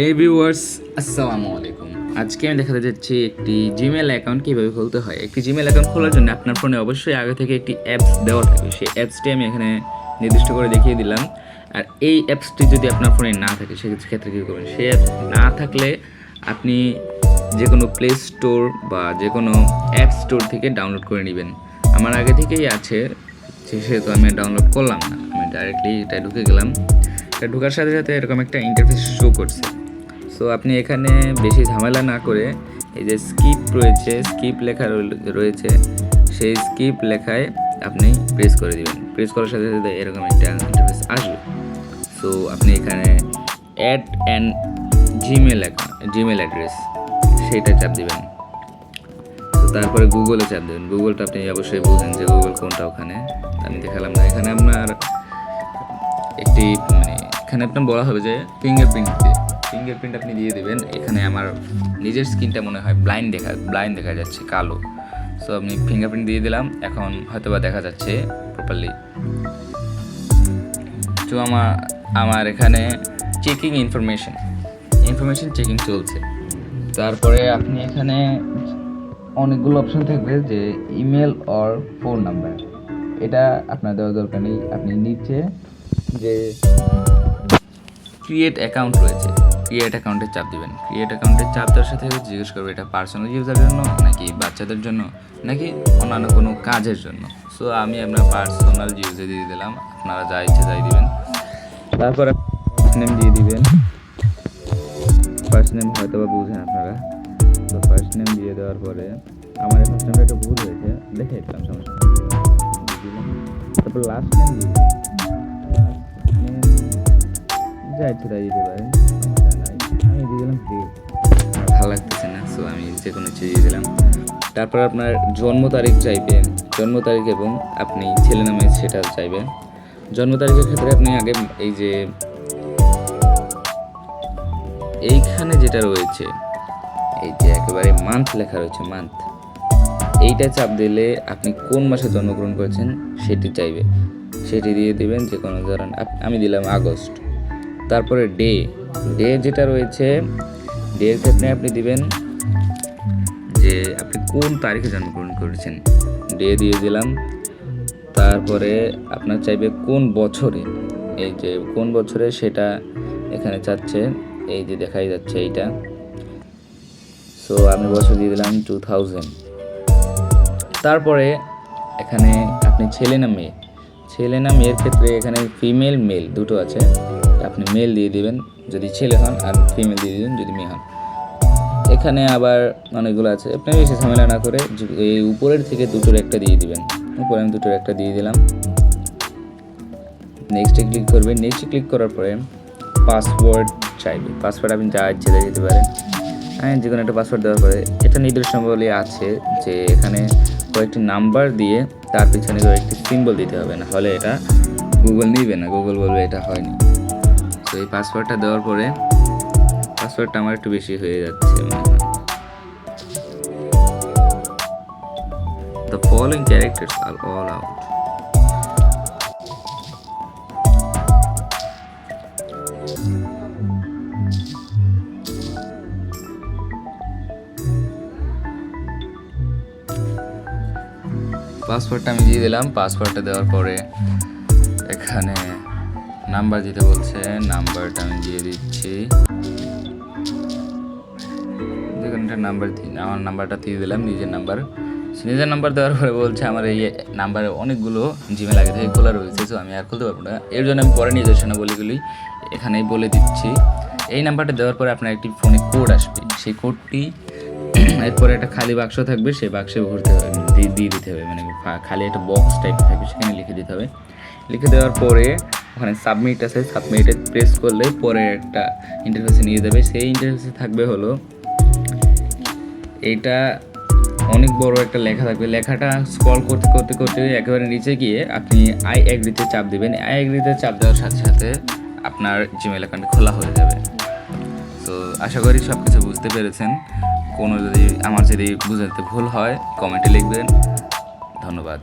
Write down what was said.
হে viewers, আসসালামু আলাইকুম। আজকে আমি দেখাতে যাচ্ছি একটি জিমেল অ্যাকাউন্ট কীভাবে খুলতে হয়। একটি জিমেল অ্যাকাউন্ট খোলার জন্য আপনার ফোনে অবশ্যই আগে থেকে একটি অ্যাপস দেওয়া থাকবে। সেই অ্যাপসটি আমি এখানে নির্দিষ্ট করে দেখিয়ে দিলাম। আর এই অ্যাপসটি যদি আপনার ফোনে না থাকে সেক্ষেত্রে কী করবেন, সেই অ্যাপ না থাকলে আপনি যে কোনো প্লে স্টোর বা যে কোনো অ্যাপ স্টোর থেকে ডাউনলোড করে নেবেন। আমার আগে থেকেই আছে, সেহেতু আমি ডাউনলোড করলাম না, আমি ডাইরেক্টলি এটা ঢুকে গেলাম। এটা ঢোকার সাথে সাথে এরকম একটা ইন্টারফেস শো করছে। সো আপনি এখানে বেশি ঝামেলা না করে এই যে স্কিপ রয়েছে, স্কিপ লেখা রয়েছে, সেই স্কিপ লেখায় আপনি প্রেস করে দিবেন। প্রেস করার সাথে সাথে এরকম একটা ইন্টারফেস আসবে। সো আপনি এখানে অ্যাড অ্যান্ড জিমেল অ্যাড্রেস সেইটা চাপ দিবেন। তো তারপরে গুগলে চাপ দেবেন। গুগলটা আপনি অবশ্যই বুঝেন যে গুগল কোনটা, ওখানে আমি দেখালাম না। এখানে আপনার একটি এখানে আপনার বলা হবে যে ফিঙ্গারপ্রিন্ট আপনি দিয়ে দেবেন। এখানে আমার নিজের স্কিনটা মনে হয় ব্লাইন্ড দেখা যাচ্ছে, কালো। সো আমি ফিঙ্গারপ্রিন্ট দিয়ে দিলাম, এখন হয়তো বা দেখা যাচ্ছে প্রপারলি। তো আমার এখানে ইনফরমেশন চেকিং চলছে। তারপরে আপনি এখানে অনেকগুলো অপশন থাকবে, যে ইমেল অর ফোন নাম্বার, এটা আপনার দেওয়ার দরকার নেই। আপনি নিচে যে ক্রিয়েট অ্যাকাউন্ট রয়েছে, ক্রিয়েট অ্যাকাউন্টে চাপ দিবেন। ক্রিয়েট অ্যাকাউন্টে চাপ দেওয়ার সাথে জিজ্ঞেস করবে এটা পার্সোনাল ইউজারের জন্য নাকি বাচ্চাদের জন্য নাকি অন্যান্য কোনো কাজের জন্য। সো আমি আপনার পার্সোনাল ইউজে দিয়ে দিলাম, আপনারা যা ইচ্ছে তাই দিবেন। তারপরে ফার্স্ট নেম দিয়ে দিবেন। ফার্স্ট নেম হয়তো বা বুঝেন আপনারা। তো ফার্স্ট নেম দিয়ে দেওয়ার পরে আমার ফার্স্ট নেমটা একটু ভুল হয়েছে, দেখে দিলাম, সমস্যা। তারপর লাস্ট নেম দিয়ে দিলাম। যা ইচ্ছে তাই দিতে পারেন, সমস্যা নাই। আমি দিয়ে দিলাম ভালো লাগতেছে না, সো আমি যে কোনো কিছু দিয়ে দিলাম। তারপর আপনার জন্ম তারিখ চাইবেন, জন্ম তারিখ, এবং আপনি ছেলে নামে সেটা চাইবেন। জন্ম তারিখের ক্ষেত্রে আপনি আগে এই যে এইখানে যেটা রয়েছে, এই যে একেবারে মান্থ লেখা রয়েছে, মান্থ, এইটা চাপ দিলে আপনি কোন মাসে জন্মগ্রহণ করেছেন সেটি চাইবে, সেটি দিয়ে দেবেন। যে কোনো ধরেন আমি দিলাম আগস্ট। তারপরে ডে যেটা রয়েছে, ডের ক্ষেত্রে আপনি দিবেন যে আপনি কোন তারিখে জন্মগ্রহণ করেছেন, ডে দিয়ে দিলাম। তারপরে আপনার চাইবে কোন বছরে, এই যে কোন বছরে সেটা এখানে চাচ্ছে, এই যে দেখাই যাচ্ছে এইটা। সো আমি বছর দিয়ে দিলাম 2000। তারপরে এখানে আপনি ছেলে না মেয়ের ক্ষেত্রে এখানে ফিমেল মেল দুটো আছে, আপনি মেল দিয়ে দিবেন যদি ছেলে হন, আর ফিমেল দিয়ে দিবেন যদি মেয়ে হন। এখানে আবার অনেকগুলো আছে, আপনি বেশি ঝামেলা না করে এই উপরের থেকে দুটোর একটা দিয়ে দিবেন। উপরে আমি দুটোর একটা দিয়ে দিলাম। নেক্সটে ক্লিক করবেন। নেক্সটে ক্লিক করার পরে পাসওয়ার্ড চাইবে। পাসওয়ার্ড আপনি যা ইচ্ছে তাই দিতে পারেন। হ্যাঁ, যে কোনো একটা পাসওয়ার্ড দেওয়ার পরে এটা নির্দেশনাবলী আছে যে এখানে কয়েকটি নাম্বার দিয়ে তার পিছনে কয়েকটি সিম্বল দিতে হবে, না হলে এটা গুগল নিবে না, গুগল বলবে এটা হয়নি। তো এই পাসওয়ার্ডটা দেওয়ার পরে, পাসওয়ার্ডটা আমার একটু বেশি হয়ে যাচ্ছে মনে হয়। The following characters are all out. পাসওয়ার্ডটা আমি দিয়ে দিলাম। পাসওয়ার্ডটা দেওয়ার পরে এখানে নাম্বার দিতে বলছে, নাম্বারটা আমি দিয়ে দিচ্ছি। যেখানটা নাম্বার আমার নাম্বারটা দিয়ে দিলাম, নিজের নাম্বার দেওয়ার পরে বলছে আমার এই নাম্বারে অনেকগুলো জিমেল আগে থেকে খোলা রয়েছে, তো আমি আর খুলতে পারবো না। এর জন্য আমি পরে নির্দেশনাবলীগুলি এখানেই বলে দিচ্ছি। এই নাম্বারটা দেওয়ার পরে আপনার একটি ফোনে কোড আসবে, সেই কোডটি এরপরে একটা খালি বাক্স থাকবে, সেই বাক্সে ভরতে হবে, দিয়ে দিতে হবে, খালি একটা বক্স টাইপ থাকবে, সেখানে লিখে দিতে হবে। লিখে দেওয়ার পরে ওখানে সাবমিট আছে, সাবমিটে প্রেস করলে পরে একটা ইন্টারফেসে নিয়ে যাবে। সেই ইন্টারফেসে থাকবে হলো এইটা, অনেক বড় একটা লেখা থাকবে। লেখাটা স্ক্রল করতে একেবারে নিচে গিয়ে আপনি আই এগ্রিতে চাপ দেবেন। আই এগ্রিতে চাপ দেওয়ার সাথে সাথে আপনার জিমেল অ্যাকাউন্ট খোলা হয়ে যাবে। তো আশা করি সব কিছু বুঝতে পেরেছেন। আমার যদি বুঝাতে ভুল হয় কমেন্টে লিখবেন। ধন্যবাদ।